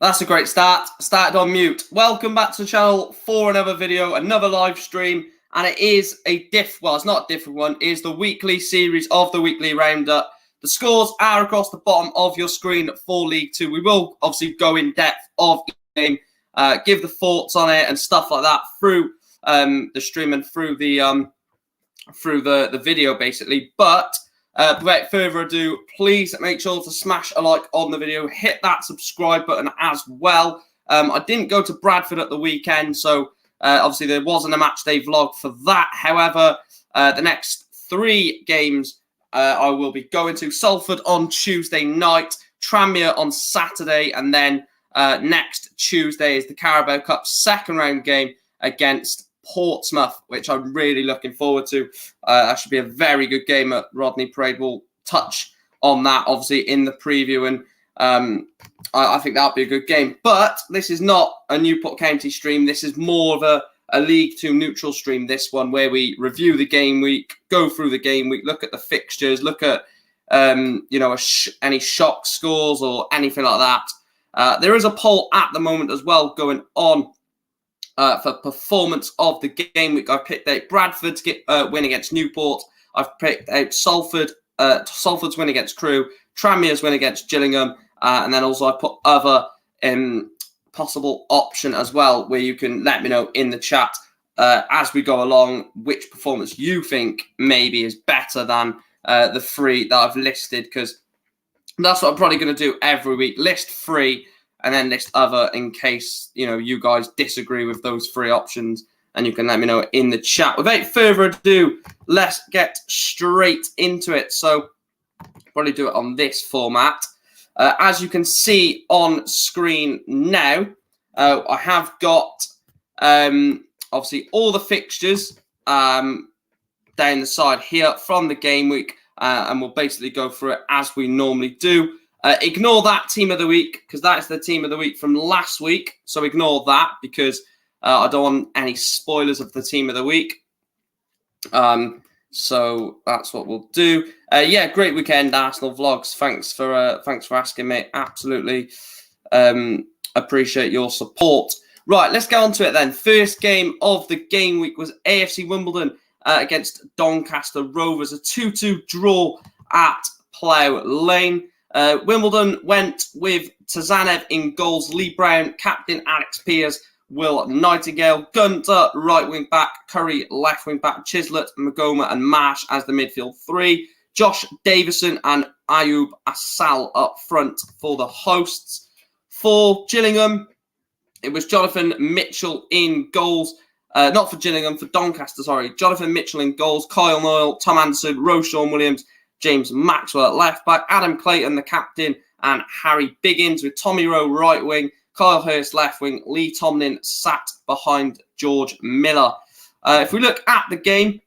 That's a great start. Started on mute. Welcome back to the channel for another video, another live stream. And it is it's not a different one. It is the weekly series of the weekly roundup. The scores are across the bottom of your screen for League Two. We will obviously go in depth of each game, give the thoughts on it and stuff like that through the stream and through the video basically. But without further ado, please make sure to smash a like on the video, hit that subscribe button as well. I didn't go to Bradford at the weekend, so obviously there wasn't a match day vlog for that. However, the next 3 games I will be going to: Salford on Tuesday night, Tranmere on Saturday, and then next Tuesday is the Carabao Cup second round game against Portsmouth, which I'm really looking forward to. That should be a very good game at Rodney Parade. We'll touch on that obviously in the preview, and I think that'll be a good game. But this is not a Newport County stream. This is more of a League Two neutral stream, this one, where we review the game week, go through the game week, look at the fixtures, look at any shock scores or anything like that. There is a poll at the moment as well going on for performance of the game week. I've picked out Bradford's win against Newport. I've picked out Salford's win against Crewe, Tranmere's win against Gillingham, and then also I put other possible option as well, where you can let me know in the chat as we go along which performance you think maybe is better than the 3 that I've listed, because that's what I'm probably going to do every week. List 3 and then list other in case you guys disagree with those 3 options, and you can let me know in the chat. Without further ado, let's get straight into it. So probably do it on this format. As you can see on screen now, I have got obviously all the fixtures down the side here from the game week, and we'll basically go through it as we normally do. Ignore that team of the week, because that is the team of the week from last week. So ignore that, because I don't want any spoilers of the team of the week. So that's what we'll do. Yeah, great weekend, Arsenal vlogs. Thanks for asking, mate. Absolutely appreciate your support. Right, let's get on to it then. First game of the game week was AFC Wimbledon against Doncaster Rovers, a 2-2 draw at Plough Lane. Wimbledon went with Tazanev in goals, Lee Brown, captain Alex Pears, Will Nightingale, Gunter, right wing back, Curry, left wing back, Chislett, Magoma and Marsh as the midfield 3, Josh Davison and Ayub Assal up front for the hosts. For Gillingham, it was Jonathan Mitchell in goals. Not for Gillingham, for Doncaster, sorry. Jonathan Mitchell in goals, Kyle Noyle, Tom Anderson, Roshan Williams, James Maxwell at left back, Adam Clayton, the captain, and Harry Biggins with Tommy Rowe right wing, Kyle Hurst left wing, Lee Tomlin sat behind George Miller. If we look at the game,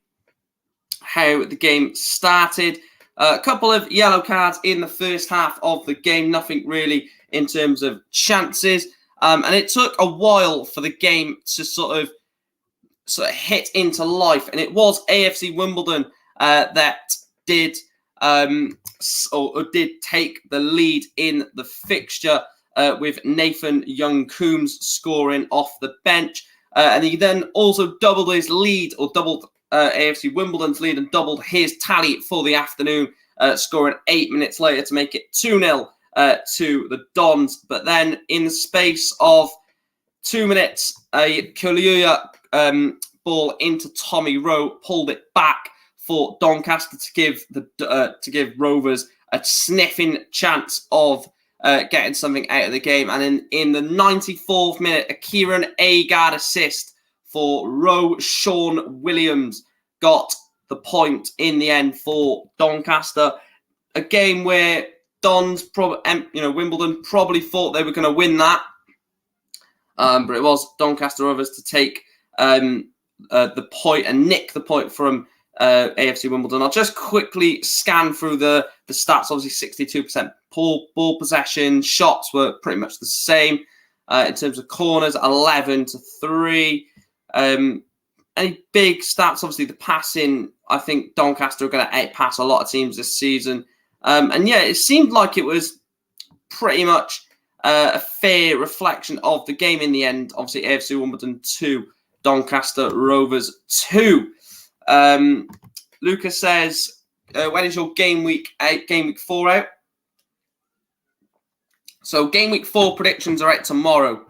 how the game started, a couple of yellow cards in the first half of the game, nothing really in terms of chances. And it took a while for the game to sort of hit into life. And it was AFC Wimbledon that did take the lead in the fixture, with Nathan Young-Coombs scoring off the bench. And he then also doubled his lead, or doubled AFC Wimbledon's lead, and doubled his tally for the afternoon, scoring 8 minutes later to make it 2-0 to the Dons. But then in the space of 2 minutes, a Kaluuya ball into Tommy Rowe pulled it back for Doncaster to give Rovers a sniffing chance of getting something out of the game. And in the 94th minute, a Kieran Agard assist for Roshan Williams got the point in the end for Doncaster. A game where Wimbledon probably thought they were going to win that, but it was Doncaster Rovers to take the point and nick the point from AFC Wimbledon. I'll just quickly scan through the stats. Obviously 62% ball possession. Shots were pretty much the same. In terms of corners, 11-3. Any big stats? Obviously the passing, I think Doncaster are going to outpass a lot of teams this season. And yeah, it seemed like it was pretty much a fair reflection of the game in the end. Obviously, AFC Wimbledon 2, Doncaster Rovers 2. Lucas says, when is your game week 4 out? So game week 4 predictions are out tomorrow.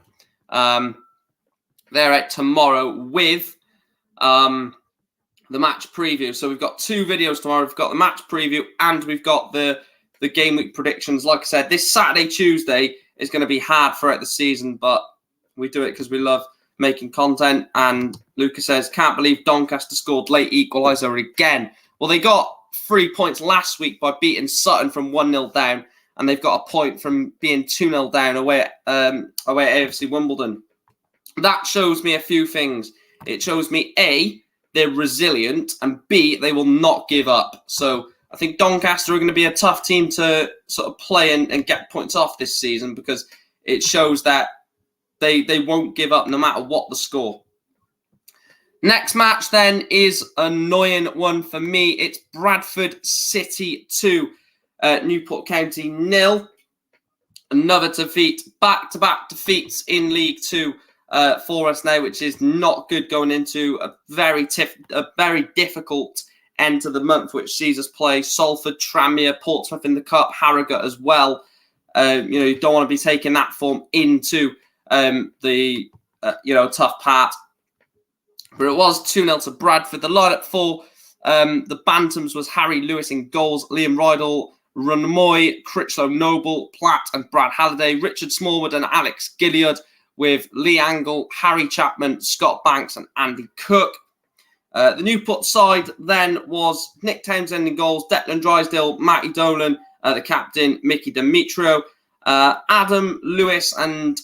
They're out tomorrow with the match preview. So we've got 2 videos tomorrow. We've got the match preview and we've got the game week predictions. Like I said, this Saturday, Tuesday is going to be hard throughout the season, but we do it because we love making content. And Lucas says, can't believe Doncaster scored late equaliser again. Well, they got 3 points last week by beating Sutton from 1-0 down, and they've got a point from being 2-0 down away at AFC Wimbledon. That shows me a few things. It shows me, A, they're resilient, and B, they will not give up. So I think Doncaster are going to be a tough team to sort of play and get points off this season, because it shows that they won't give up no matter what the score. Next match then is an annoying one for me. It's Bradford City 2, Newport County 0. Another defeat, back-to-back defeats in League 2 for us now, which is not good going into a very difficult end to the month, which sees us play Salford, Tranmere, Portsmouth in the Cup, Harrogate as well. You don't want to be taking that form into the tough part. But it was 2-0 to Bradford. The lineup for the Bantams was Harry Lewis in goals, Liam Rydell, Runmoy, Critchlow Noble, Platt and Brad Halliday, Richard Smallwood and Alex Gilliard, with Lee Angle, Harry Chapman, Scott Banks and Andy Cook. The Newport side then was Nick Townsend in goals, Declan Drysdale, Matty Dolan, the captain, Mickey Demetrio, Adam Lewis and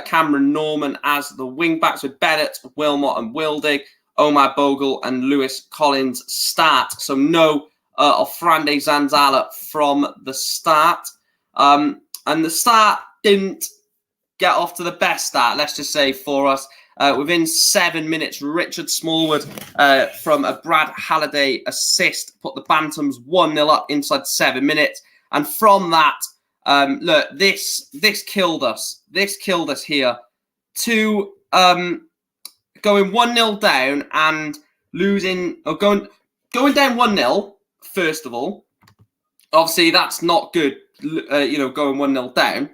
Cameron Norman as the wing-backs, with Bennett, Wilmot and Wildig, Omar Bogle and Lewis Collins start. So no Ofrande Zanzala from the start. And the start didn't get off to the best start, let's just say, for us. Within 7 minutes, Richard Smallwood from a Brad Halliday assist put the Bantams 1-0 up inside 7 minutes. And from that, look, this killed us. This killed us here. To going 1-0 down and losing, or going down 1-0, first of all. Obviously, that's not good, going 1-0 down.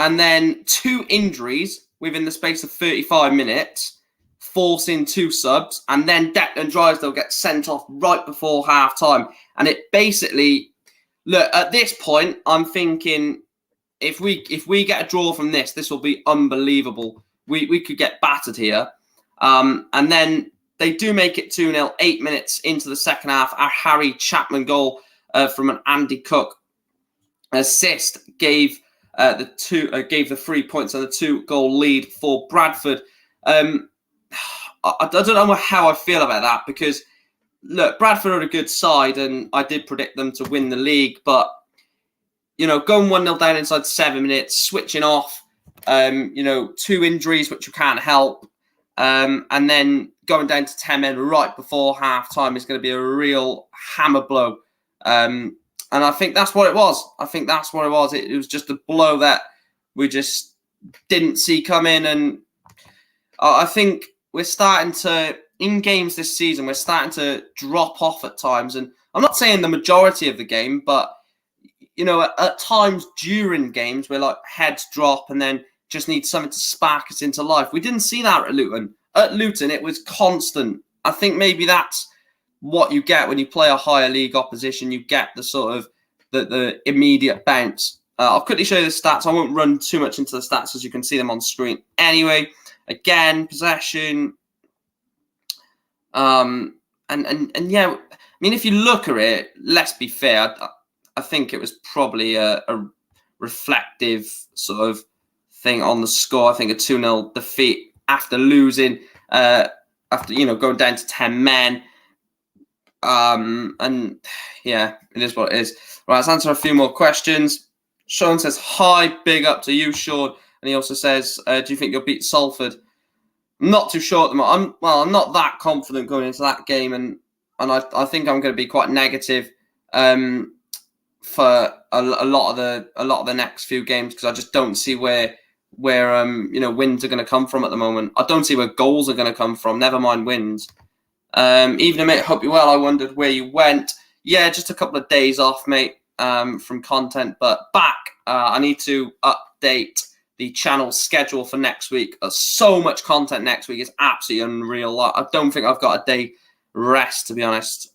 And then 2 injuries within the space of 35 minutes, forcing 2 subs, and then Declan Drysdale gets sent off right before half-time. And it basically, look, at this point, I'm thinking, if we get a draw from this will be unbelievable. We could get battered here. And then they do make it 2-0, 8 minutes into the second half. Our Harry Chapman goal from an Andy Cook assist gave the 3 points and the 2-goal lead for Bradford. I don't know how I feel about that, because look, Bradford are a good side and I did predict them to win the league, but going 1-0 down inside 7 minutes, switching off, 2 injuries which you can't help, and then going down to 10 men right before half time is going to be a real hammer blow. And I think that's what it was. It was just a blow that we just didn't see coming. And I think we're starting to, in games this season, we're starting to drop off at times. And I'm not saying the majority of the game, but, at times during games, we're like heads drop and then just need something to spark us into life. We didn't see that at Luton. At Luton, it was constant. I think maybe that's what you get when you play a higher league opposition. You get the sort of the immediate bounce. I'll quickly show you the stats. I won't run too much into the stats as you can see them on screen. Anyway, again, possession. And yeah, I mean, if you look at it, let's be fair. I think it was probably a reflective sort of thing on the score. I think a 2-0 defeat after losing, after going down to 10 men. And yeah, it is what it is. Right, let's answer a few more questions. Sean says, hi, big up to you, Sean. And he also says, do you think you'll beat Salford? I'm not too sure at the moment. I'm not that confident going into that game, and I think I'm going to be quite negative. for a lot of the next few games, because I just don't see where wins are going to come from at the moment. I don't see where goals are going to come from. Never mind wins. Even mate, hope you well. I wondered where you went. Yeah, just a couple of days off, mate, from content, but back. I need to update the channel schedule for next week. So much content next week is absolutely unreal. I don't think I've got a day rest, to be honest.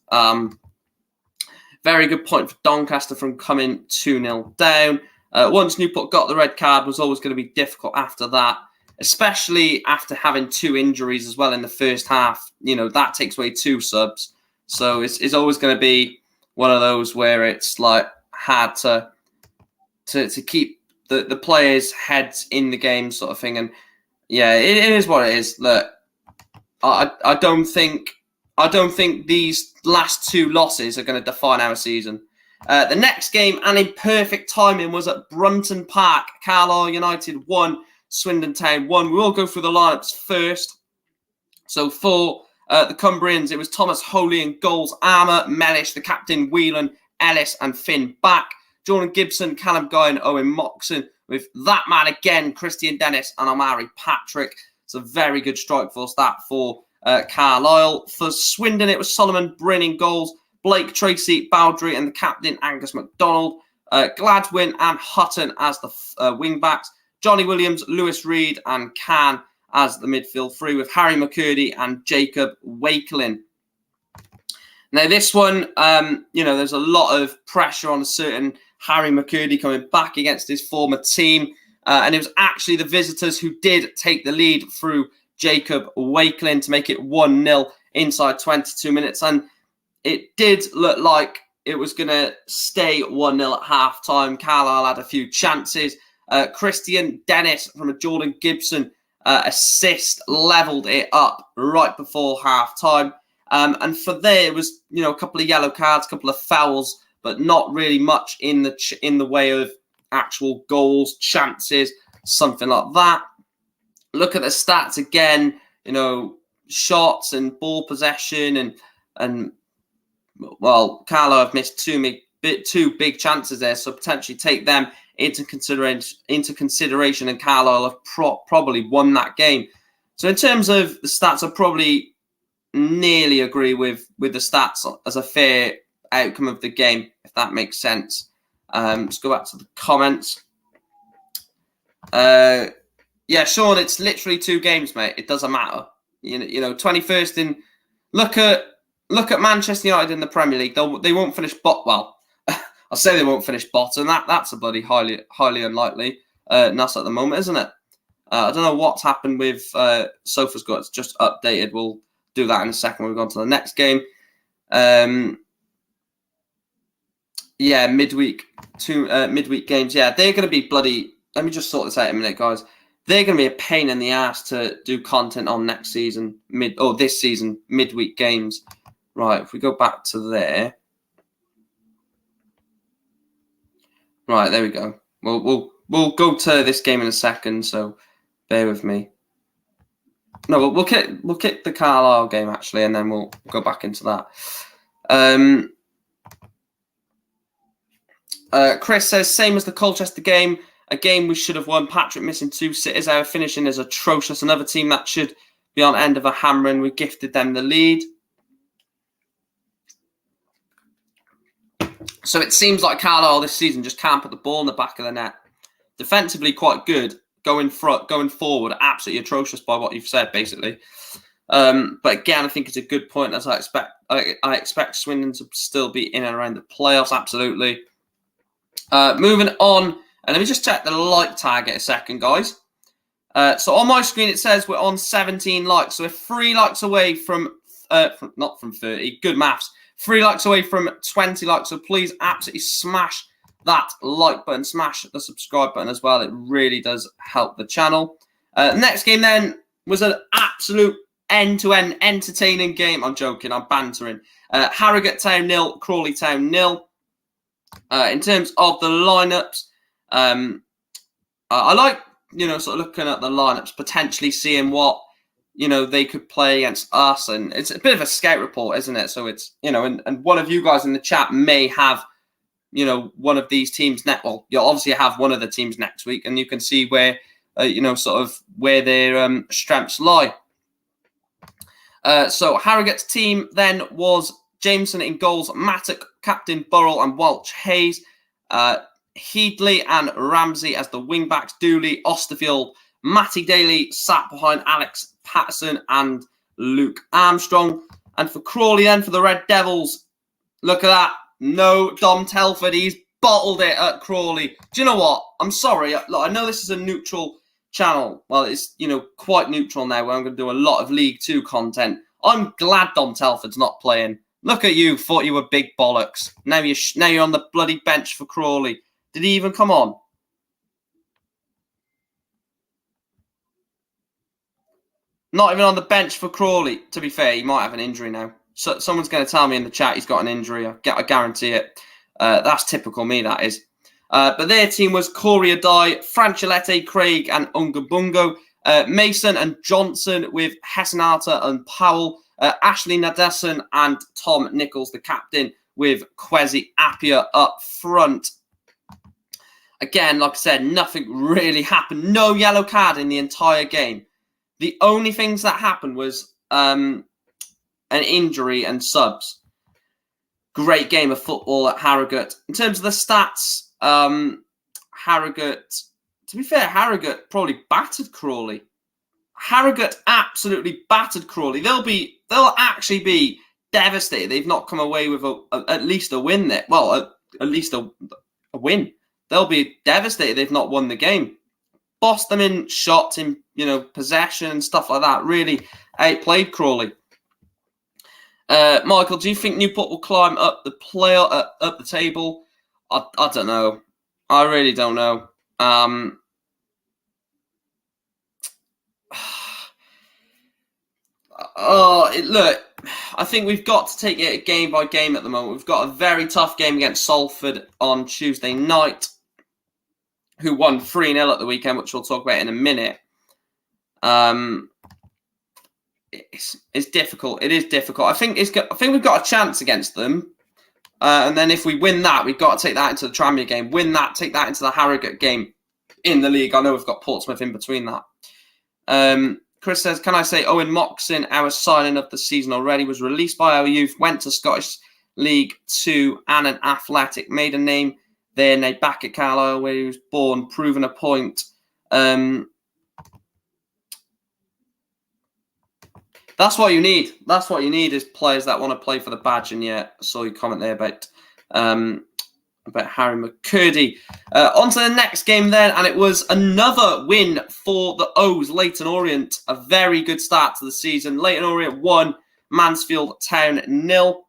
Very good point for Doncaster from coming 2-0 down. Once Newport got the red card, was always going to be difficult after that, especially after having 2 injuries as well in the first half. That takes away 2 subs. So it's always going to be one of those where it's like hard to keep the players' heads in the game, sort of thing. And yeah, it is what it is. Look, I don't think these last 2 losses are going to define our season. The next game, and in perfect timing, was at Brunton Park. Carlisle United 1, Swindon Town 1. We will go through the lineups first. So for the Cumbrians, it was Thomas Holy in goals, Armour, Mellish, the captain, Whelan, Ellis and Finn back. Jordan Gibson, Callum Guy and Owen Moxon, with that man again, Christian Dennis and Omari Patrick. It's a very good strike force that for Carlisle. For Swindon, it was Solomon Bryn in goals, Blake Tracy, Bowdry and the captain, Angus MacDonald, Gladwin and Hutton as the wing-backs, Johnny Williams, Lewis Reed and Can as the midfield 3, with Harry McCurdy and Jacob Wakelin. Now, this one, there's a lot of pressure on a certain Harry McCurdy coming back against his former team. And it was actually the visitors who did take the lead through Jacob Wakelin to make it 1-0 inside 22 minutes. And it did look like it was going to stay 1-0 at half-time. Carlisle had a few chances. Christian Dennis from a Jordan Gibson assist levelled it up right before half-time. And for there, it was, a couple of yellow cards, a couple of fouls, but not really much in the way of actual goals, chances, something like that. Look at the stats again, shots and ball possession and Carlisle have missed two big chances there, so potentially take them into consideration, and Carlisle have probably won that game. So in terms of the stats, I probably nearly agree with the stats as a fair outcome of the game, if that makes sense. Let's go back to the comments. Yeah, Sean, it's literally 2 games, mate. It doesn't matter. 21st in. Look at Manchester United in the Premier League. They won't finish well. I'll say they won't finish bottom. That's a bloody highly unlikely. Us at the moment, isn't it? I don't know what's happened with SofaScore. It's just updated. We'll do that in a second. We'll go on to the next game. Yeah, midweek games. Yeah, they're going to be bloody. Let me just sort this out in a minute, guys. They're going to be a pain in the ass to do content on next season, this season, midweek games. Right, if we go back to there. Right, there we go. We'll go to this game in a second, so bear with me. No, we'll kick the Carlisle game actually, and then we'll go back into that. Chris says, same as the Colchester game, a game we should have won. Patrick missing 2 sitters. Our finishing is atrocious. Another team that should be on end of a hammer, and we gifted them the lead. So it seems like Carlisle this season just can't put the ball in the back of the net. Defensively quite good. Going forward, absolutely atrocious by what you've said, basically. But again, I think it's a good point, as I expect Swindon to still be in and around the playoffs, absolutely. Moving on, and let me just check the like target a second, guys. So on my screen, it says we're on 17 likes. So we're 3 likes away from not from 30, good maths. 3 likes away from 20 likes. So please absolutely smash that like button, smash the subscribe button as well. It really does help the channel. Next game then was an absolute end-to-end entertaining game. I'm joking, I'm bantering. Harrogate Town 0, Crawley Town 0. In terms of the lineups, I like, sort of looking at the lineups, potentially seeing what, they could play against us. And it's a bit of a scout report, isn't it? So it's, and one of you guys in the chat may have, one of these teams next. Well, you'll obviously have one of the teams next week, and you can see where, sort of where their strengths lie. So Harrogate's team then was Jameson in goals, Mattock, Captain Burrell and Welch Hayes, Headley and Ramsey as the wing-backs, Dooley, Osterfield, Matty Daly sat behind Alex Patterson and Luke Armstrong. And for Crawley then, for the Red Devils, look at that. No Dom Telford. He's bottled it at Crawley. Do you know what? I'm sorry. Look, I know this is a neutral channel. Well, it's, quite neutral now where I'm going to do a lot of League Two content. I'm glad Dom Telford's not playing. Look at you. Thought you were big bollocks. Now you're on the bloody bench for Crawley. Did he even come on? Not even on the bench for Crawley. To be fair, he might have an injury now. So someone's going to tell me in the chat he's got an injury. I guarantee it. That's typical me, that is. But their team was Corey Adai, Franchelete, Craig and Ungabungo, Mason and Johnson with Hessenalter and Powell, Ashley Nadesan and Tom Nichols, the captain, with Kwesi Appiah up front. Again, like I said, nothing really happened. No yellow card in the entire game. The only things that happened was an injury and subs. Great game of football at Harrogate. In terms of the stats, Harrogate, to be fair, Harrogate probably battered Crawley. Harrogate absolutely battered Crawley. They'll actually be devastated. They've not come away with at least a win there. Well, at least a win. They'll be devastated they've not won the game. Bossed them in shots, in possession and stuff like that. Really outplayed Crawley. Michael, do you think Newport will climb up the table? I don't know. I really don't know. Look, I think we've got to take it game by game at the moment. We've got a very tough game against Salford on Tuesday night, who won 3-0 at the weekend, which we'll talk about in a minute. It's difficult. It is difficult. I think we've got a chance against them. And then if we win that, we've got to take that into the Tranmere game. Win that, take that into the Harrogate game in the league. I know we've got Portsmouth in between that. Chris says, can I say Owen Moxon, our signing of the season already, was released by our youth, went to Scottish League 2 and an Athletic, made a name there, now back at Carlisle where he was born, proven a point. That's what you need. That's what you need is players that want to play for the badge. And yeah, I saw your comment there about Harry McCurdy. On to the next game then, and it was another win for the O's, Leyton Orient. A very good start to the season. Leyton Orient 1, Mansfield Town 0.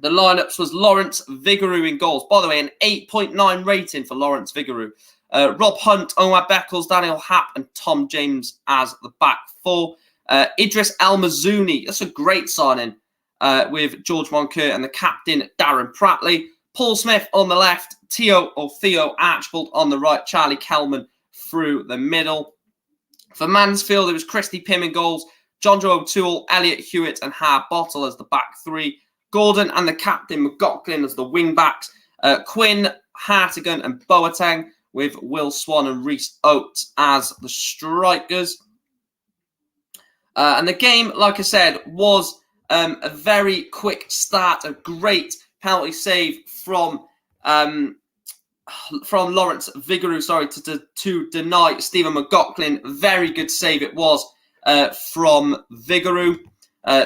The lineups was Lawrence Vigouroux in goals. By the way, an 8.9 rating for Lawrence Vigouroux. Rob Hunt, Omar Beckles, Daniel Happ and Tom James as the back four. Idris Al-Mazouni, that's a great signing with George Moncur and the captain, Darren Pratley. Paul Smith on the left, Theo Archibald on the right, Charlie Kelman through the middle. For Mansfield, it was Christy Pym in goals, John Joe O'Toole, Elliot Hewitt and Har Bottle as the back three. Gordon and the captain, McGoughlin as the wing-backs. Quinn, Hartigan and Boateng with Will Swan and Reece Oates as the strikers. And the game, like I said, was a very quick start. A great penalty save from Lawrence Vigouroux, to deny Stephen McGoughlin. Very good save it was from Vigouroux,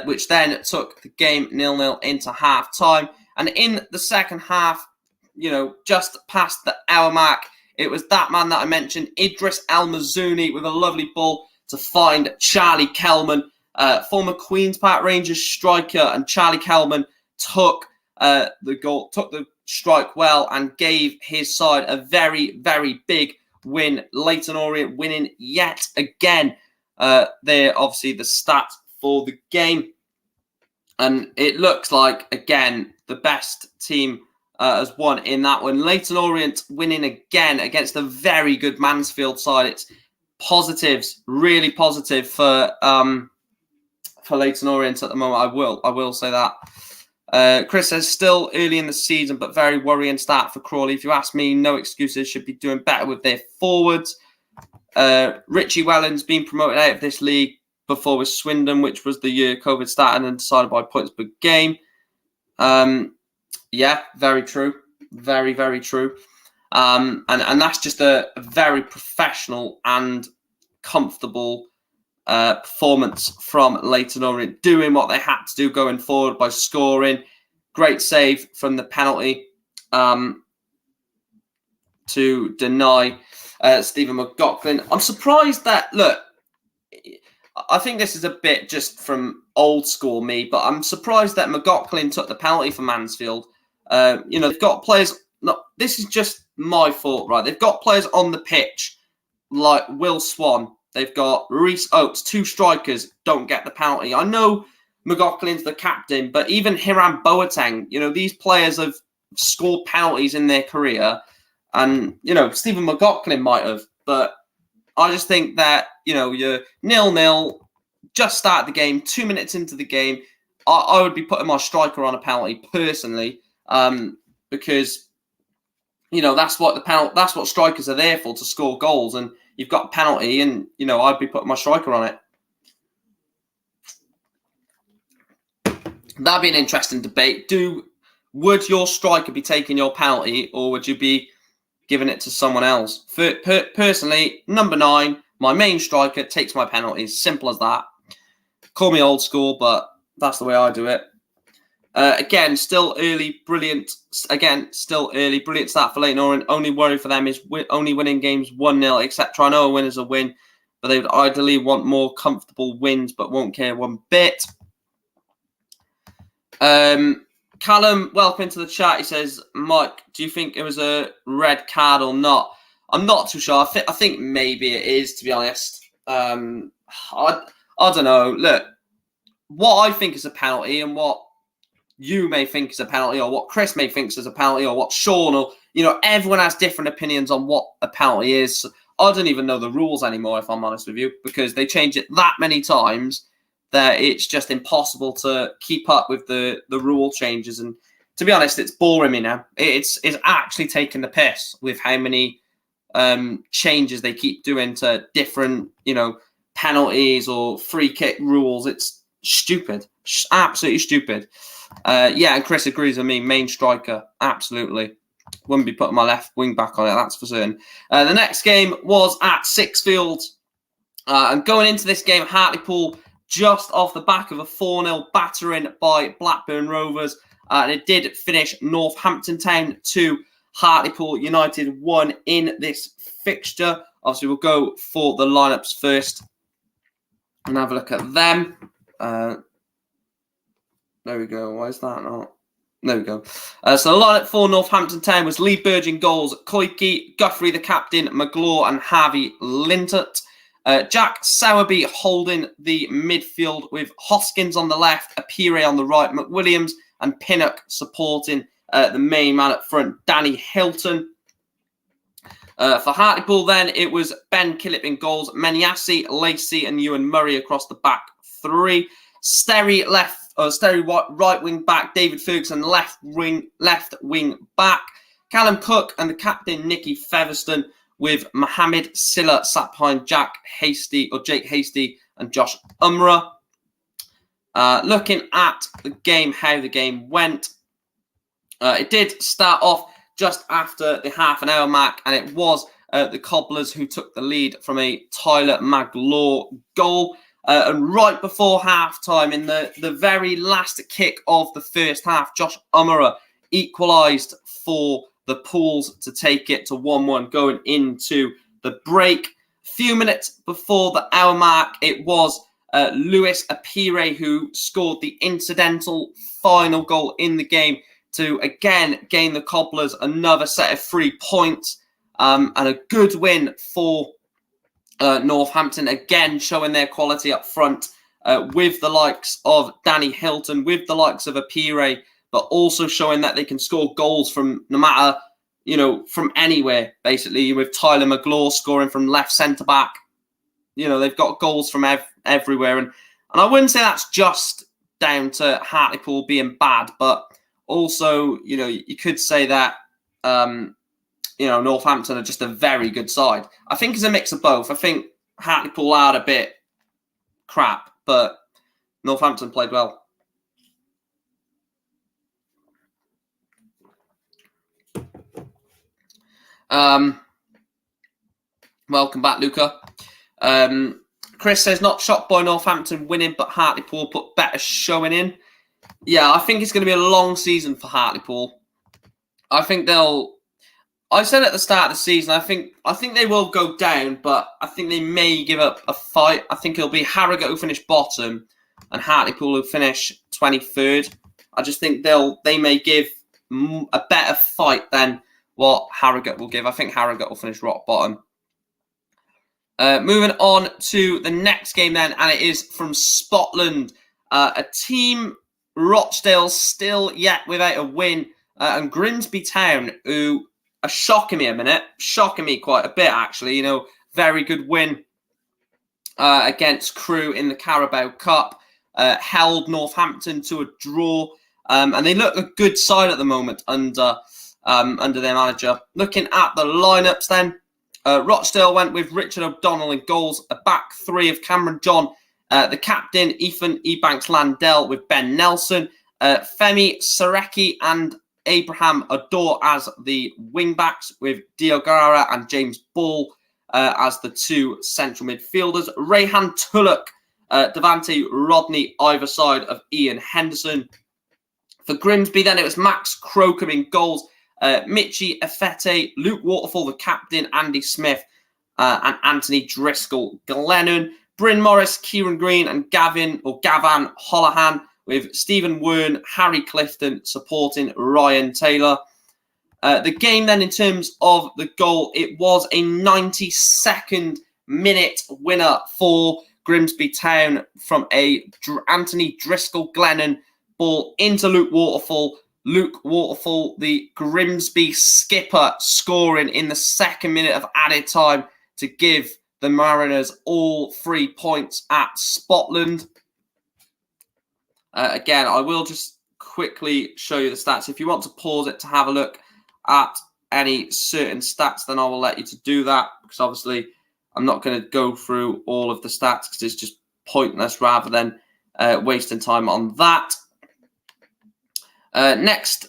which then took the game 0-0 into half-time. And in the second half, just past the hour mark, it was that man that I mentioned, Idris Al-Mazouni, with a lovely ball to find Charlie Kelman, former Queen's Park Rangers striker, and Charlie Kelman took the strike well and gave his side a very, very big win. Leyton Orient winning yet again. They're obviously the stats for the game. And it looks like, again, the best team has won in that one. Leyton Orient winning again against a very good Mansfield side. It's positives, really positive for Leyton Orient at the moment. I will say that. Chris says, still early in the season, but very worrying start for Crawley. If you ask me, no excuses, should be doing better with their forwards. Richie Wellens been promoted out of this league before with Swindon, which was the year COVID started and decided by points per game. Yeah, very true. Very, very true. And that's just a very professional and comfortable performance from Leyton Orient, doing what they had to do going forward by scoring. Great save from the penalty to deny Stephen McLaughlin. I'm surprised that, look, I think this is a bit just from old school me, but I'm surprised that McLaughlin took the penalty for Mansfield. They've got players. No, this is just my fault, right? They've got players on the pitch like Will Swan. They've got Reece Oates, 2 strikers, don't get the penalty. I know McLaughlin's the captain, but even Hiram Boateng, these players have scored penalties in their career. And, Stephen McLaughlin might have. But I just think that, you're 0-0, just started the game, 2 minutes into the game. I would be putting my striker on a penalty personally, because that's what strikers are there for, to score goals. And you've got a penalty, and I'd be putting my striker on it. That'd be an interesting debate. Would your striker be taking your penalty, or would you be giving it to someone else? Personally, number 9, my main striker, takes my penalties. Simple as that. Call me old school, but that's the way I do it. Again, still early, brilliant. Still early, brilliant start for Leyton Orient. Only worry for them is only winning games 1-0, etc. I know a win is a win, but they would ideally want more comfortable wins, but won't care one bit. Callum, welcome to the chat. He says, Mike, do you think it was a red card or not? I'm not too sure. I think maybe it is, to be honest. I don't know. Look, what I think is a penalty and what you may think is a penalty, or what Chris may think is a penalty, or what Sean, or everyone has different opinions on what a penalty is. So I don't even know the rules anymore, if I'm honest with you, because they change it that many times that it's just impossible to keep up with the rule changes. And to be honest, it's boring me now. It's actually taking the piss with how many changes they keep doing to different penalties or free kick rules. It's stupid, absolutely stupid. And Chris agrees with me. Main striker, absolutely. Wouldn't be putting my left wing back on it, that's for certain. The next game was at Sixfields. And going into this game, Hartlepool just off the back of a 4-0 battering by Blackburn Rovers. And it did finish Northampton Town 2, Hartlepool United 1 in this fixture. Obviously, we'll go for the lineups first and have a look at them. There we go. Why is that not? There we go. So the lineup for Northampton Town was Lee Burge in goals, Koike, Guthrie the captain, McGlaw and Harvey Lintert. Jack Sowerby holding the midfield with Hoskins on the left, Apire on the right, McWilliams and Pinnock supporting the main man up front, Danny Hilton. For Hartlepool then, it was Ben Killip in goals, Meniassi, Lacey and Ewan Murray across the back 3. Sterry right wing back, David Ferguson left wing back, Callum Cook and the captain Nicky Featherstone, with Mohamed Silla sat behind Jake Hasty and Josh Umrah. Looking at the game, how the game went, it did start off just after the half an hour mark, and it was the Cobblers who took the lead from a Tyler Maglaw goal. And right before half-time, in the very last kick of the first half, Josh Umrah equalised for the Pools to take it to 1-1 going into the break. A few minutes before the hour mark, it was Lewis Apire who scored the incidental final goal in the game to again gain the Cobblers another set of 3 points, and a good win for Northampton, again showing their quality up front with the likes of Danny Hilton, with the likes of Apire, but also showing that they can score goals from no matter, from anywhere, basically, with Tyler Maglaw scoring from left centre-back. They've got goals from everywhere. And I wouldn't say that's just down to Hartlepool being bad, but also, you could say that, Northampton are just a very good side. I think it's a mix of both. I think Hartlepool are a bit crap, but Northampton played well. Welcome back, Luca. Chris says, not shocked by Northampton winning, but Hartlepool put better showing in. Yeah, I think it's going to be a long season for Hartlepool. I think I said at the start of the season, I think they will go down, but I think they may give up a fight. I think it'll be Harrogate who finish bottom and Hartlepool who finish 23rd. I just think they may give a better fight than what Harrogate will give. I think Harrogate will finish rock bottom. Moving on to the next game then, and it is from Scotland. A team, Rochdale, still yet without a win, and Grimsby Town, who are shocking me a minute. Shocking me quite a bit, actually. Very good win against Crewe in the Carabao Cup. Held Northampton to a draw. And they look a good side at the moment under their manager. Looking at the lineups then, Rochdale went with Richard O'Donnell in goals, a back three of Cameron John, the captain Ethan Ebanks-Landell with Ben Nelson, Femi Sareki and Abraham Ador as the wing-backs, with Diogara and James Ball as the two central midfielders, Rayhan Tulloch, Devante Rodney either side of Ian Henderson. For Grimsby then, it was Max Crocombe in goals, Michi Efete, Luke Waterfall, the captain, Andy Smith, and Anthony Driscoll Glennon, Bryn Morris, Kieran Green, and Gavan Holohan, with Stephen Wern, Harry Clifton supporting Ryan Taylor. The game then, in terms of the goal, it was a 92nd minute winner for Grimsby Town from a Anthony Driscoll Glennon ball into Luke Waterfall. Luke Waterfall, the Grimsby skipper, scoring in the second minute of added time to give the Mariners all 3 points at Scotland. Again, I will just quickly show you the stats. If you want to pause it to have a look at any certain stats, then I will let you to do that, because obviously I'm not going to go through all of the stats because it's just pointless rather than wasting time on that. Next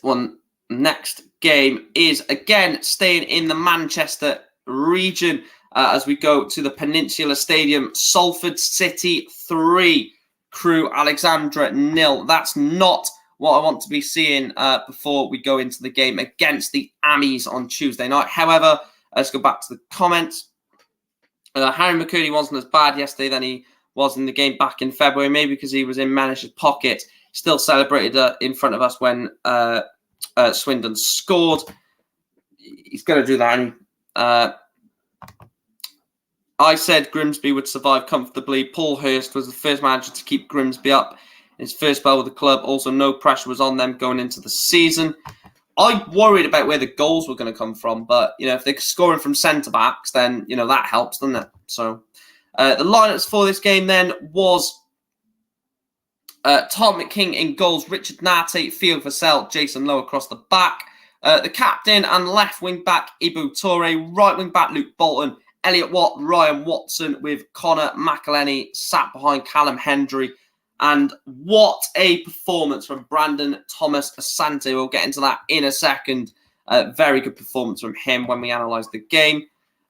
game is again staying in the Manchester region as we go to the Peninsula Stadium. Salford City 3, Crewe Alexandra 0. That's not what I want to be seeing before we go into the game against the Ammies on Tuesday night. However, let's go back to the comments. Harry McCurdy wasn't as bad yesterday than he was in the game back in February, maybe because he was in manager's pocket. Still celebrated in front of us when Swindon scored. He's going to do that. I said Grimsby would survive comfortably. Paul Hurst was the first manager to keep Grimsby up in his first spell with the club. Also, no pressure was on them going into the season. I worried about where the goals were going to come from, but if they're scoring from centre-backs, then that helps, doesn't it? So the lineups for this game then was Tom McKing in goals, Richard Nate, Theo Vassell, Jason Lowe across the back. The captain and left wing-back, Ibu Toure. Right wing-back, Luke Bolton. Elliot Watt, Ryan Watson, with Connor McElhenney sat behind Callum Hendry. And what a performance from Brandon Thomas Asante. We'll get into that in a second. Very good performance from him when we analyse the game.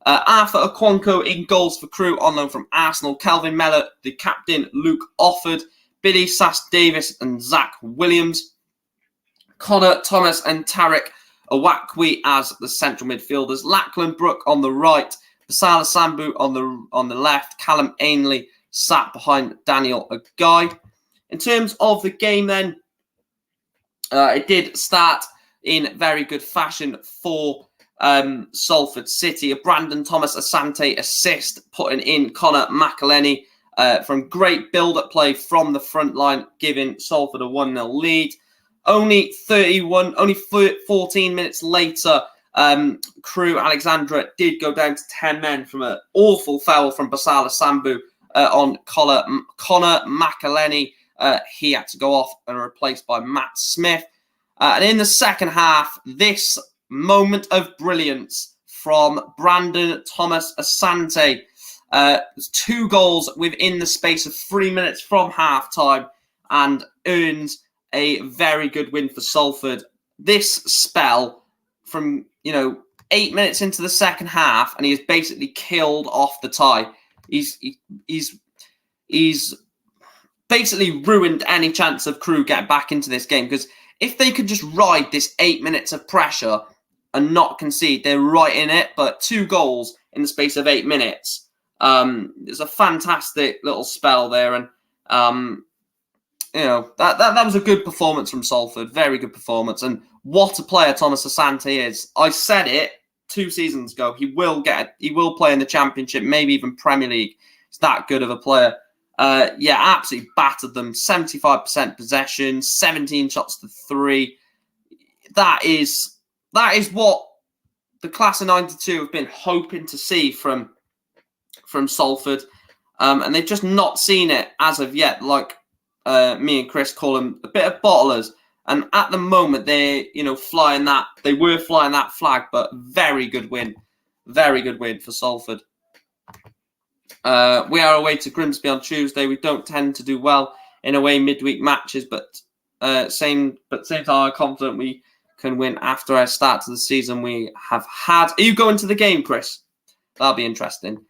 Arthur Okonkwo in goals for Crewe, on loan from Arsenal. Calvin Mellor, the captain, Luke Offord. Billy Sass-Davis and Zach Williams. Connor Thomas and Tarek Owakwi as the central midfielders. Lachlan Brook on the right. Basala Sambu on the left. Callum Ainley sat behind Daniel Agai. In terms of the game then, it did start in very good fashion for Salford City. A Brandon Thomas Asante assist, putting in Connor McElhenney from great build-up play from the front line, giving Salford a 1-0 lead. Only 14 minutes later, Crewe Alexandra did go down to 10 men from an awful foul from Basala Sambu on Connor McElhenney. He had to go off and replaced by Matt Smith. And in the second half, this moment of brilliance from Brandon Thomas Asante. 2 goals within the space of 3 minutes from half-time and earns a very good win for Salford. This spell from, 8 minutes into the second half, and he has basically killed off the tie. He's basically ruined any chance of Crewe getting back into this game, because if they could just ride this 8 minutes of pressure and not concede, they're right in it. But 2 goals in the space of 8 minutes. It's a fantastic little spell there, and that was a good performance from Salford. Very good performance, and what a player Thomas Asante is. I said it 2 seasons ago. He will play in the Championship, maybe even Premier League. He's that good of a player. Absolutely battered them. 75% possession, 17 shots to 3. That is what the class of '92 have been hoping to see from Salford, and they've just not seen it as of yet. Like me and Chris call them a bit of bottlers, and at the moment they're flying that. They were flying that flag, but very good win for Salford. We are away to Grimsby on Tuesday. We don't tend to do well in away midweek matches, but same time I'm confident we can win after our start to the season we have had. Are you going to the game, Chris? That'll be interesting.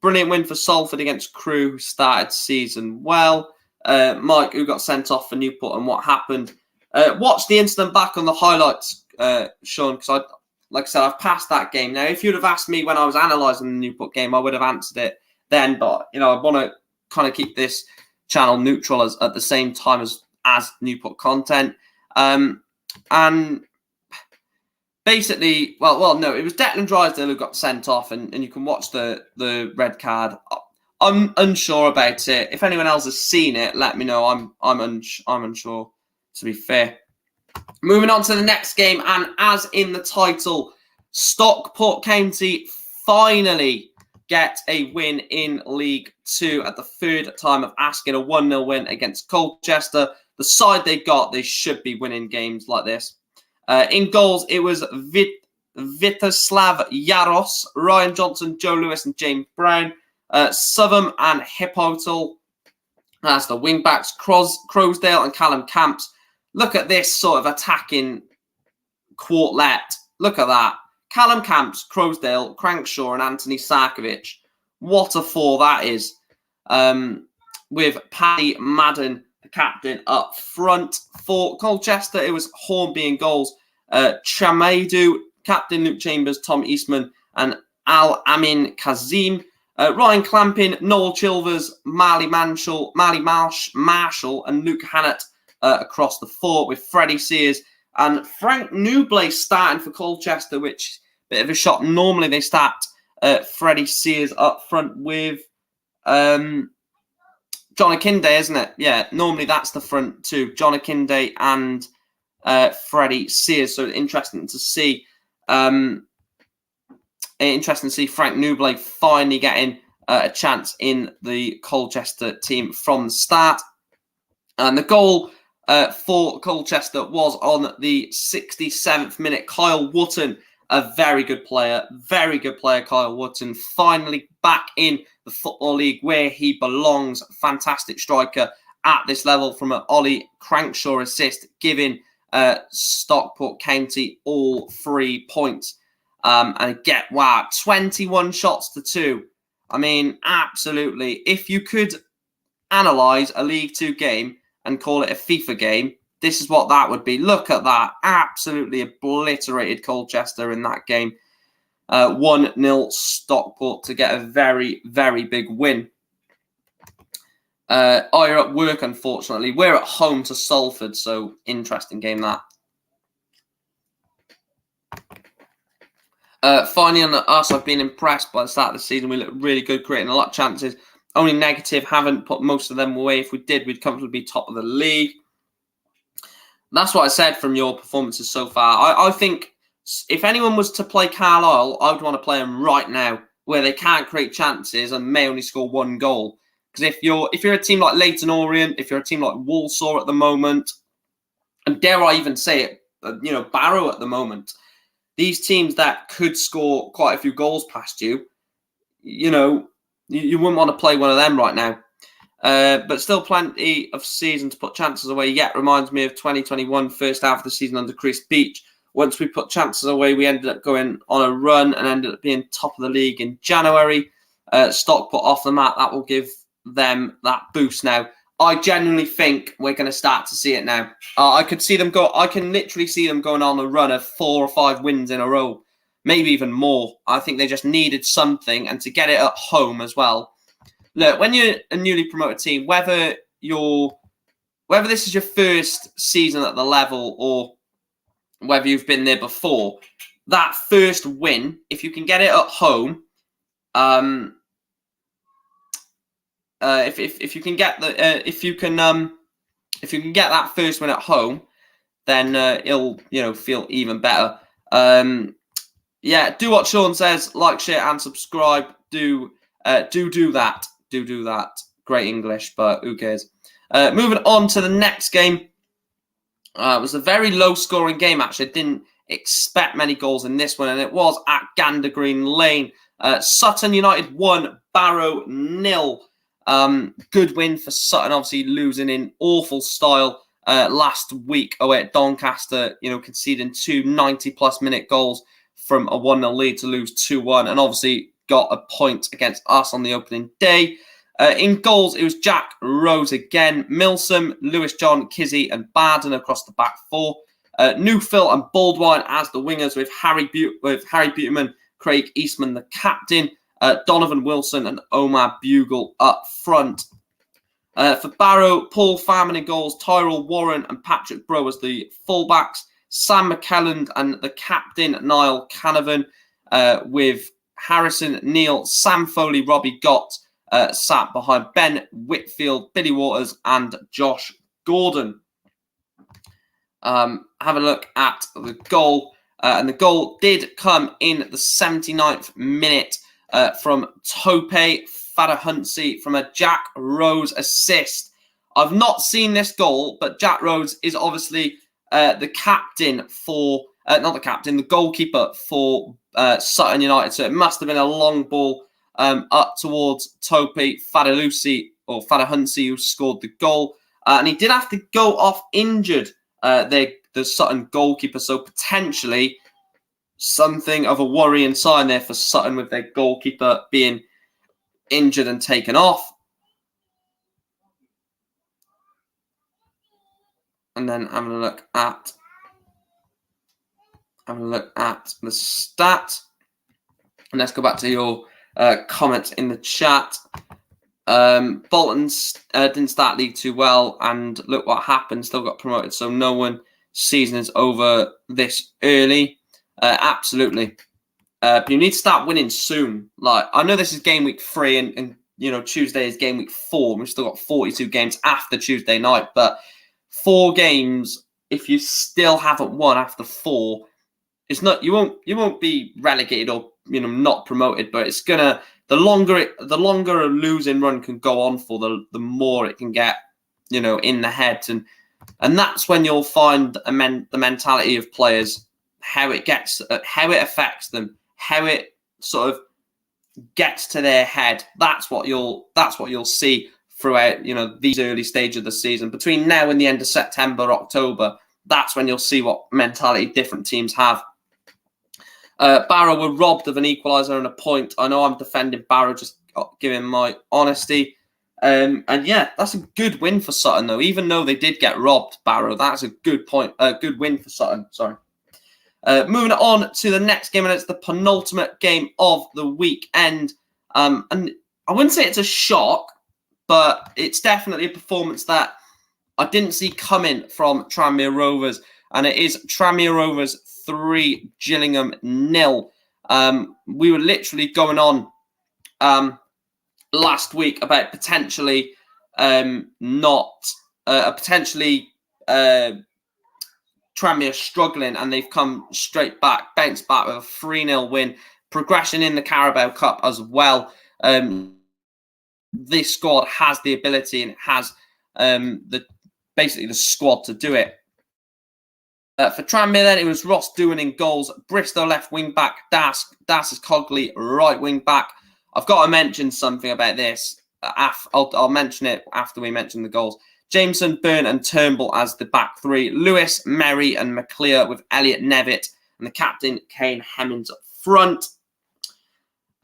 Brilliant win for Salford against Crewe, who started season well. Mike, who got sent off for Newport, and what happened? Watch the incident back on the highlights, Sean, because like I said, I've passed that game. Now, if you'd have asked me when I was analysing the Newport game, I would have answered it then. But, I want to kind of keep this channel neutral at the same time as Newport content. And basically, no, it was Declan Drysdale who got sent off, and you can watch the red card. I'm unsure about it. If anyone else has seen it, let me know. I'm unsure, to be fair. Moving on to the next game, and as in the title, Stockport County finally get a win in League 2 at the third time of asking. A 1-0 win against Colchester. The side they should be winning games like this. In goals, it was Viteslav Yaros, Ryan Johnson, Joe Lewis, and James Brown. Southam and Hippotel as the wing-backs. Crowsdale and Callum Camps. Look at this sort of attacking quartet. Look at that. Callum Camps, Crowsdale, Crankshaw, and Anthony Sarkovic. What a 4 that is. With Paddy Madden, the captain, up front. For Colchester, it was Hornby in goals. Chamadu, captain Luke Chambers, Tom Eastman, and Al Amin Kazim. Ryan Clampin, Noel Chilvers, Marley Marshall, and Luke Hannett across the 4, with Freddie Sears and Frank Newblay starting for Colchester, which is a bit of a shock. Normally they start Freddie Sears up front with John Akinde, isn't it? Yeah, normally that's the front two, John Akinde and Freddie Sears. So interesting to see. Frank Newblay finally getting a chance in the Colchester team from the start. And the goal for Colchester was on the 67th minute. Kyle Wootton, a very good player, Kyle Wootton, finally back in the Football League where he belongs. Fantastic striker at this level from an Ollie Crankshaw assist, giving Stockport County all 3 points. And 21 shots to 2. I mean, absolutely. If you could analyse a League 2 game and call it a FIFA game, this is what that would be. Look at that. Absolutely obliterated Colchester in that game. 1-0 Stockport to get a very, very big win. Are at work, unfortunately. We're at home to Salford, so interesting game that. Finally on us, I've been impressed by the start of the season. We look really good, creating a lot of chances. Only negative, haven't put most of them away. If we did, we'd comfortably be top of the league. That's what I said from your performances so far. I think if anyone was to play Carlisle, I would want to play them right now, where they can't create chances and may only score 1 goal. Because if you're a team like Leyton Orient, if you're a team like Walsall at the moment, and dare I even say it, Barrow at the moment, these teams that could score quite a few goals past you, you wouldn't want to play one of them right now. But still plenty of season to put chances away yet. Reminds me of 2021, first half of the season under Chris Beach. Once we put chances away, we ended up going on a run and ended up being top of the league in January. Stockport off the mat, that will give them that boost now. I genuinely think we're going to start to see it now. I can literally see them going on a run of 4 or 5 wins in a row, maybe even more. I think they just needed something, and to get it at home as well. Look, when you're a newly promoted team, whether this is your first season at the level or whether you've been there before, that first win, if you can get it at home, if you can get that first win at home, then it'll feel even better. Do what Sean says, like, share, and subscribe. Do that. Do that. Great English, but who cares? Moving on to the next game. It was a very low-scoring game, actually. I didn't expect many goals in this one, and it was at Gander Green Lane. Sutton United 1, Barrow 0. Good win for Sutton, obviously losing in awful style last week away at Doncaster, conceding 2 90-plus minute goals from a 1-0 lead to lose 2-1, and obviously got a point against us on the opening day. In goals, it was Jack Rose again, Milsom, Lewis John, Kizzy, and Barden across the back four. Newfield and Baldwin as the wingers, with Harry Buteman, Craig Eastman the captain, Donovan Wilson and Omar Bugle up front. For Barrow, Paul Farman in goals, Tyrell Warren and Patrick Brough as the fullbacks, Sam McKelland and the captain, Niall Canavan, with Harrison, Neil, Sam Foley, Robbie Gott sat behind Ben Whitfield, Billy Waters and Josh Gordon. Have a look at the goal. And the goal did come in the 79th minute from Tope Fadahunsey from a Jack Rose assist. I've not seen this goal, but Jack Rose is obviously the captain for, the goalkeeper for Sutton United. So it must have been a long ball up towards Tope Fadahunsey who scored the goal. And he did have to go off injured, the Sutton goalkeeper. So potentially something of a worrying sign there for Sutton with their goalkeeper being injured and taken off. And then having a look at the stat. And let's go back to your comments in the chat. Bolton didn't start League 2 well, and look what happened, still got promoted, so no one season is over this early. Absolutely. But you need to start winning soon. Like, I know this is game week 3 and Tuesday is game week 4, and we've still got 42 games after Tuesday night, but 4 games, if you still haven't won after 4, it's not, you won't be relegated or not promoted, but it's gonna, the longer a losing run can go on for, the more it can get in the head, and that's when you'll find the mentality of players, how it affects them, how it sort of gets to their head. That's what you'll see throughout these early stages of the season. Between now and the end of September, October, that's when you'll see what mentality different teams have. Barrow were robbed of an equaliser and a point. I know I'm defending Barrow, just giving my honesty. And yeah, that's a good win for Sutton, though. Even though they did get robbed, Barrow, that's a good win for Sutton. Sorry. Moving on to the next game, and it's the penultimate game of the weekend. And I wouldn't say it's a shock, but it's definitely a performance that I didn't see coming from Tranmere Rovers. And it is Tranmere Rovers 3, Gillingham 0. We were literally going on last week about potentially Tranmere struggling, and they've come straight back, bounced back with a 3-0 win, progression in the Carabao Cup as well. this squad has the ability and has basically the squad to do it. For Tranmere, then, it was Ross Doohan in goals, Bristow left wing back, Das Cogley right wing back. I've got to mention something about this. I'll mention it after we mention the goals. Jameson, Byrne and Turnbull as the back three. Lewis, Merry and McClear with Elliot Nevitt and the captain, Kane Hemmings up front.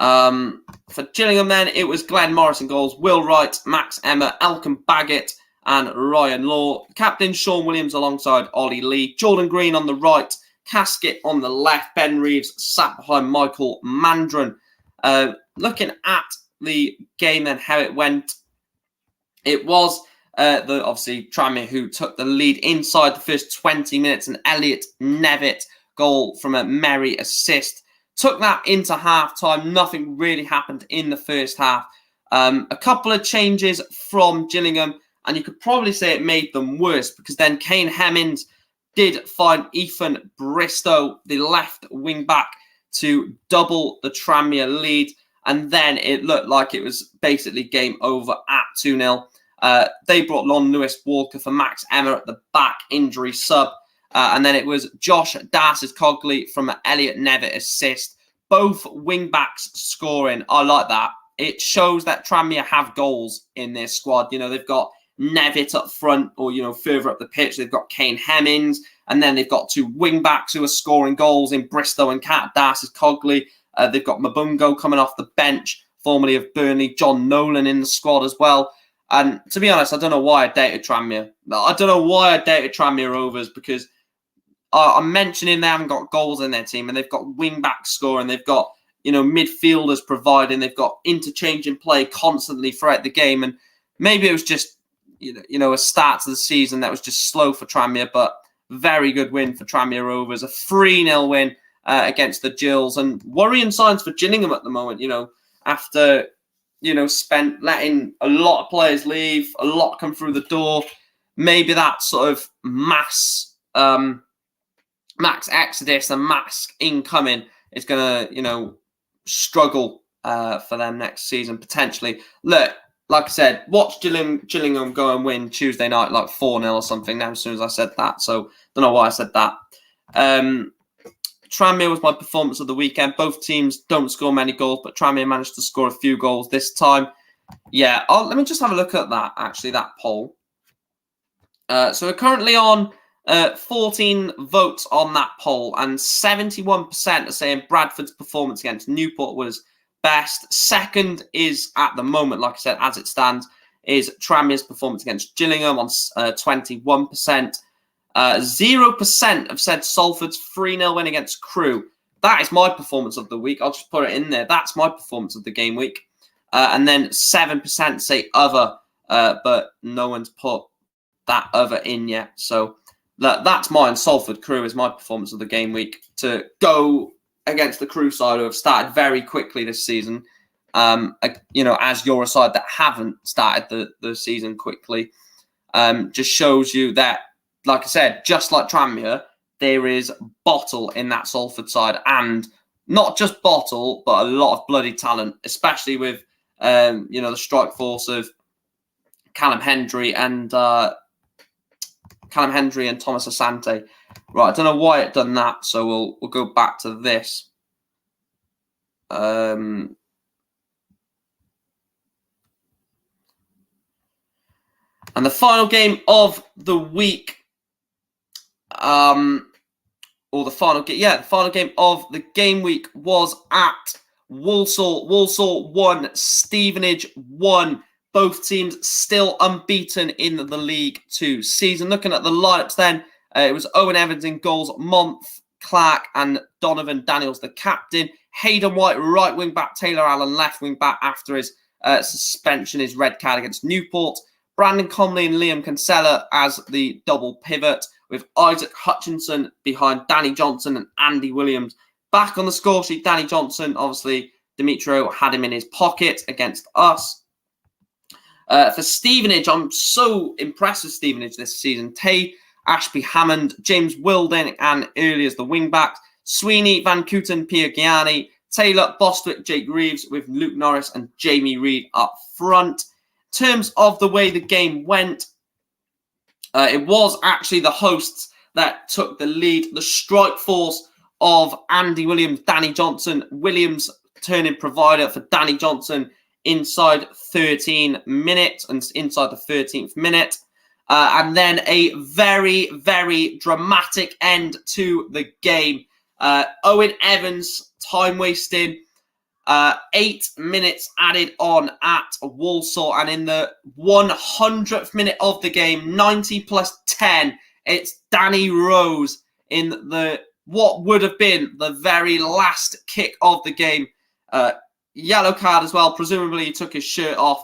For Gillingham, then, it was Glenn Morris in goals, Will Wright, Max Emma, Elkin Baggett and Ryan Law. Captain Sean Williams alongside Ollie Lee. Jordan Green on the right. Casket on the left. Ben Reeves sat behind Michael Mandron. Looking at the game and how it went, it was obviously Tranmere who took the lead inside the first 20 minutes. And Elliot Nevitt goal from a Merry assist. Took that into half-time. Nothing really happened in the first half. A couple of changes from Gillingham. And you could probably say it made them worse because then Kane Hemmings did find Ethan Bristow, the left wing back, to double the Tranmere lead. And then it looked like it was basically game over at 2-0. They brought Lon Lewis Walker for Max Emma at the back, injury sub. And then it was Josh Das Cogley from an Elliot Nevitt assist. Both wing backs scoring. I like that. It shows that Tranmere have goals in their squad. You know, they've got Nevitt up front or, you know, further up the pitch. They've got Kane Hemmings. And then they've got two wing backs who are scoring goals in Bristow and Das Cogley. They've got Mabungo coming off the bench, formerly of Burnley. John Nolan in the squad as well. And to be honest, I don't know why I dated Tranmere. I don't know why I dated Tranmere Rovers because I'm mentioning they haven't got goals in their team and they've got wing backs scoring. They've got, you know, midfielders providing. They've got interchanging play constantly throughout the game. And maybe it was just, you know, a start to the season that was just slow for Tranmere, but very good win for Tranmere Rovers. A 3-0 win against the Gills, and worrying signs for Gillingham at the moment, you know, after, you know, letting a lot of players leave, a lot come through the door. Maybe that sort of mass exodus and mass incoming is going to, you know, struggle for them next season, potentially. Look, like I said, watch Gillingham go and win Tuesday night like 4-0 or something now as soon as I said that. So, don't know why I said that. Tranmere was my performance of the weekend. Both teams don't score many goals, but Tranmere managed to score a few goals this time. Yeah, let me just have a look at that, actually, that poll. So we're currently on 14 votes on that poll, and 71% are saying Bradford's performance against Newport was best. Second is, at the moment, like I said, as it stands, is Tranmere's performance against Gillingham on 21%. 0% have said Salford's 3-0 win against Crewe. That is my performance of the week. I'll just put it in there. That's my performance of the game week. And then 7% say other, but no one's put that other in yet. So that's mine. Salford Crewe is my performance of the game week. To go against the Crewe side who have started very quickly this season, you know, as you're a side that haven't started the season quickly, just shows you that, like I said, just like Tranmere, there is bottle in that Salford side, and not just bottle, but a lot of bloody talent, especially with you know, the strike force of Callum Hendry and Thomas Asante. Right, I don't know why it done that, so we'll go back to this. And the final game of the week, the final game of the game week was at Walsall. Walsall 1, Stevenage 1. Both teams still unbeaten in the League 2 season. Looking at the lineups then, it was Owen Evans in goals, Month, Clark and Donovan Daniels the captain. Hayden White right wing back, Taylor Allen left wing back after his suspension, his red card against Newport. Brandon Comley and Liam Kinsella as the double pivot, with Isaac Hutchinson behind Danny Johnson and Andy Williams. Back on the score sheet, Danny Johnson, obviously, Demetrio had him in his pocket against us. For Stevenage, I'm so impressed with Stevenage this season. Tay, Ashby Hammond, James Wilding and early as the wing-backs. Sweeney, Van Kooten, Pierre Gianni, Taylor, Bostwick, Jake Reeves, with Luke Norris and Jamie Reid up front. In terms of the way the game went, it was actually the hosts that took the lead. The strike force of Andy Williams, Danny Johnson, Williams turning provider for Danny Johnson inside 13 minutes and inside the 13th minute. And then a very, very dramatic end to the game. Owen Evans, time wasting, 8 minutes added on at Walsall. And in the 100th minute of the game, 90 plus 10, it's Danny Rose in the what would have been the very last kick of the game. Yellow card as well. Presumably he took his shirt off.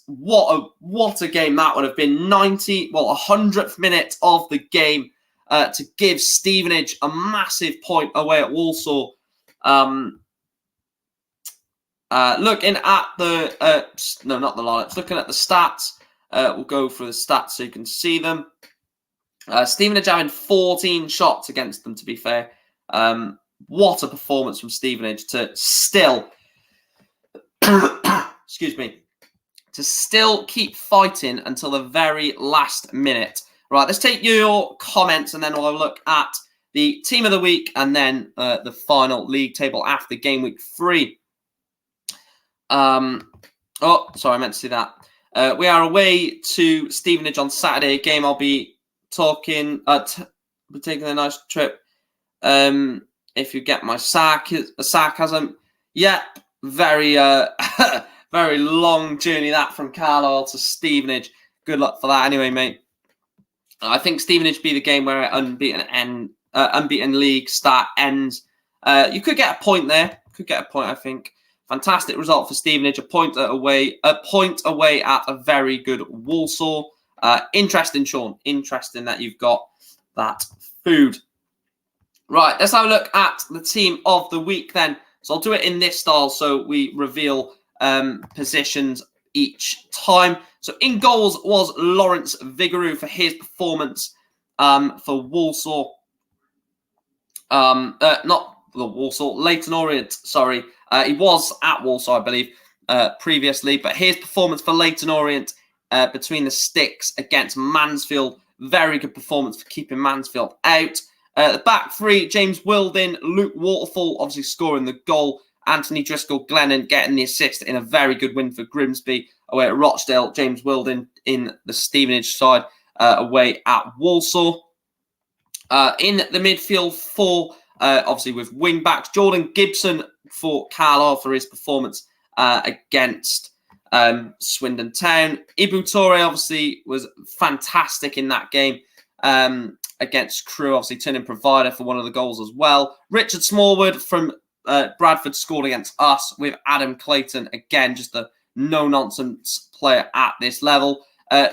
What a game that would have been. 100th minute of the game to give Stevenage a massive point away at Walsall. Looking at the no, not the lineups. Looking at the stats, we'll go through the stats so you can see them. Stevenage having 14 shots against them. To be fair, what a performance from Stevenage to still, excuse me, to still keep fighting until the very last minute. Right, let's take your comments and then we'll look at the team of the week and then the final league table after game week 3. Oh, sorry, I meant to say that. We are away to Stevenage on Saturday. A game I'll be talking, we're taking a nice trip. If you get my sarcasm, yeah, very, very long journey that from Carlisle to Stevenage. Good luck for that, anyway, mate. I think Stevenage be the game where unbeaten league start ends. You could get a point there. Could get a point, I think. Fantastic result for Stevenage. A point away at a very good Walsall. Interesting, Sean. Interesting that you've got that food. Right, let's have a look at the team of the week then. So I'll do it in this style so we reveal positions each time. So in goals was Lawrence Vigouroux for his performance for Walsall. Not the Walsall, Leyton Orient, sorry. He was at Walsall, I believe, previously. But his performance for Leyton Orient between the sticks against Mansfield. Very good performance for keeping Mansfield out. The back three, James Wilding, Luke Waterfall, obviously scoring the goal. Anthony Driscoll Glennon getting the assist in a very good win for Grimsby away at Rochdale. James Wilding in the Stevenage side away at Walsall. In the midfield four, obviously with wing backs, Jordan Gibson for Carlisle for his performance against Swindon Town. Ibu Toure obviously was fantastic in that game against Crewe, obviously turning provider for one of the goals as well. Richard Smallwood from Bradford scored against us, with Adam Clayton, again, just a no-nonsense player at this level.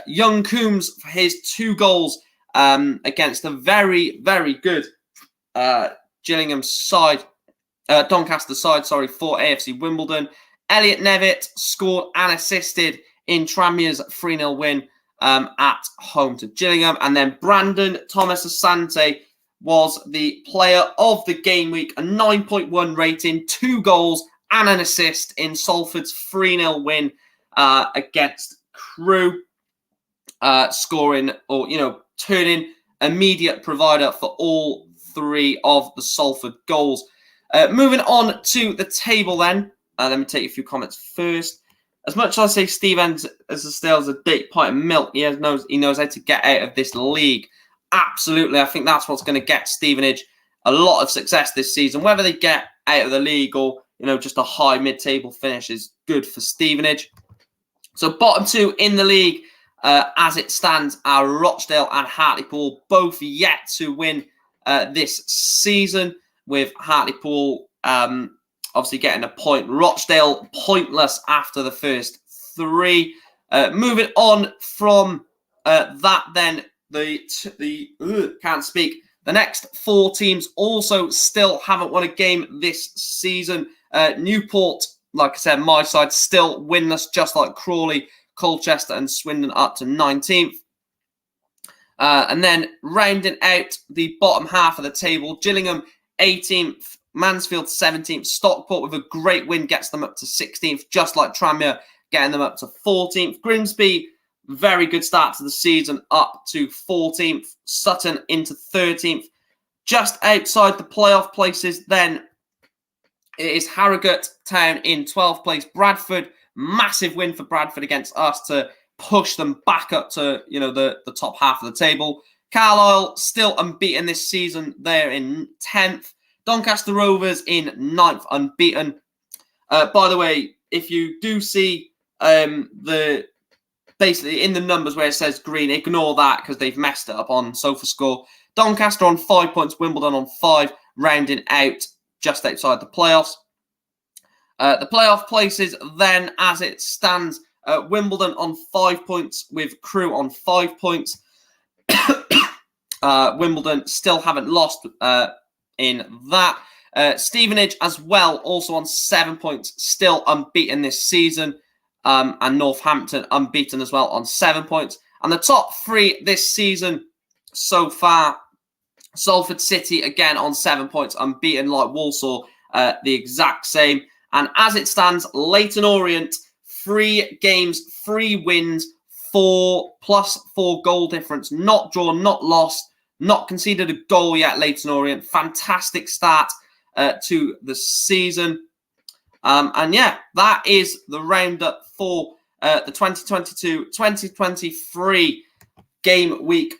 Young Coombs for his 2 goals against a very, very good Gillingham side, Doncaster side, sorry, for AFC Wimbledon. Elliot Nevitt scored and assisted in Tranmere's 3-0 win at home to Gillingham. And then Brandon Thomas Asante was the player of the game week, a 9.1 rating, 2 goals and an assist in Salford's 3-0 win against Crewe, scoring or, turning immediate provider for all 3 of the Salford goals. Moving on to the table then. Let me take a few comments first. As much as I say Steve Enns still has a deep pint of milk, he knows how to get out of this league. Absolutely, I think that's what's going to get Stevenage a lot of success this season. Whether they get out of the league or just a high mid-table finish is good for Stevenage. So bottom 2 in the league, as it stands, are Rochdale and Hartlepool, both yet to win this season, with Hartlepool obviously getting a point. Rochdale pointless after the first 3. Moving on from that, then can't speak. The next 4 teams also still haven't won a game this season. Newport, like I said, my side still winless, just like Crawley, Colchester, and Swindon up to 19th. And then rounding out the bottom half of the table, Gillingham 18th Mansfield 17th. Stockport with a great win gets them up to 16th, just like Tranmere, getting them up to 14th. Grimsby, very good start to the season, up to 14th. Sutton into 13th. Just outside the playoff places, then it is Harrogate Town in 12th place. Bradford, massive win for Bradford against us to push them back up to, the top half of the table. Carlisle still unbeaten this season. They're in 10th. Doncaster Rovers in 9th, unbeaten. By the way, if you do see basically in the numbers where it says green, ignore that because they've messed it up on SofaScore. Doncaster on 5 points, Wimbledon on 5, rounding out just outside the playoffs. The playoff places then, as it stands, Wimbledon on 5 points with Crewe on 5 points. Wimbledon still haven't lost in that. Stevenage as well, also on 7 points, still unbeaten this season. And Northampton unbeaten as well on 7 points. And the top three this season so far, Salford City again on 7 points, unbeaten, like Walsall, the exact same. And as it stands, Leyton Orient, 3 games, 3 wins, 4+4 goal difference, not drawn, not lost, not conceded a goal yet, Leyton Orient. Fantastic start to the season. And yeah, that is the roundup for the 2022-2023 game week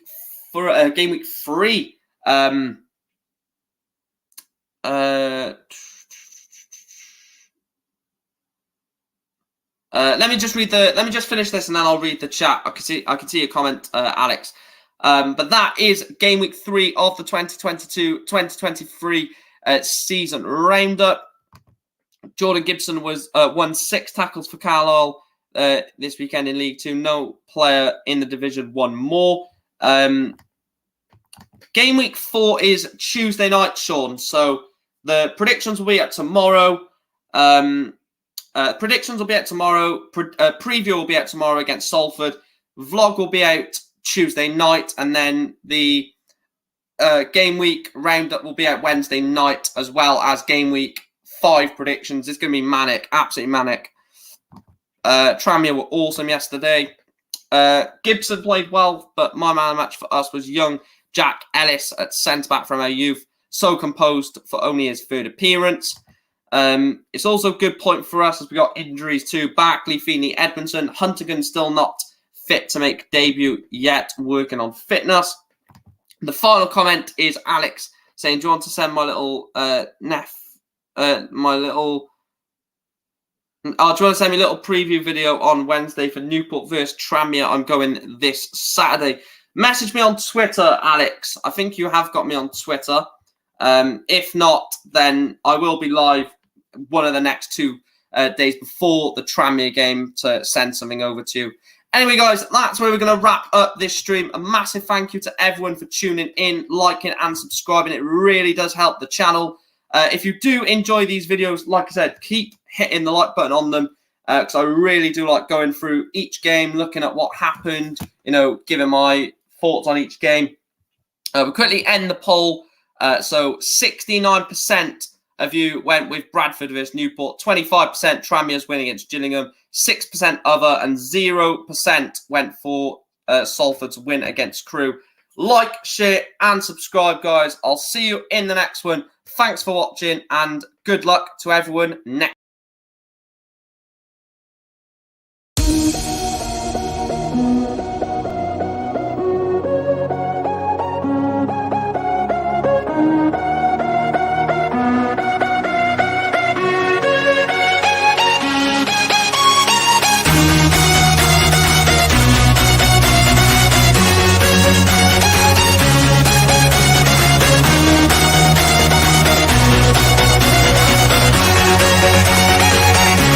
for game week 3. Let me just finish this and then I'll read the chat. I can see your comment, Alex. But that is game week 3 of the 2022-2023 season roundup. Jordan Gibson won 6 tackles for Carlisle this weekend in League 2. No player in the division won more. Game week 4 is Tuesday night, Sean. So the predictions will be out tomorrow. Predictions will be out tomorrow. Preview will be out tomorrow against Salford. Vlog will be out Tuesday night. And then the game week roundup will be out Wednesday night, as well as game week 5 predictions. It's going to be manic, absolutely manic. Tranmere were awesome yesterday. Gibson played well, but my man of the match for us was young Jack Ellis at centre-back from our youth. So composed for only his 3rd appearance. It's also a good point for us as we got injuries too. Barkley, Feeney, Edmondson. Huntigan still not fit to make debut yet, working on fitness. The final comment is Alex saying, do you want to send my little do you want to send me a little preview video on Wednesday for Newport versus Tranmere? I'm going this Saturday. Message me on Twitter, Alex. I think you have got me on Twitter. If not, then I will be live one of the next 2 days before the Tranmere game to send something over to you. Anyway, guys, that's where we're going to wrap up this stream. A massive thank you to everyone for tuning in, liking and subscribing. It really does help the channel. If you do enjoy these videos, like I said, keep hitting the like button on them because I really do like going through each game, looking at what happened, giving my thoughts on each game. We'll quickly end the poll. So 69% of you went with Bradford versus Newport, 25% Tranmere's win against Gillingham, 6% other, and 0% went for Salford's win against Crewe. Like, share, and subscribe, guys. I'll see you in the next one. Thanks for watching, and good luck to everyone next.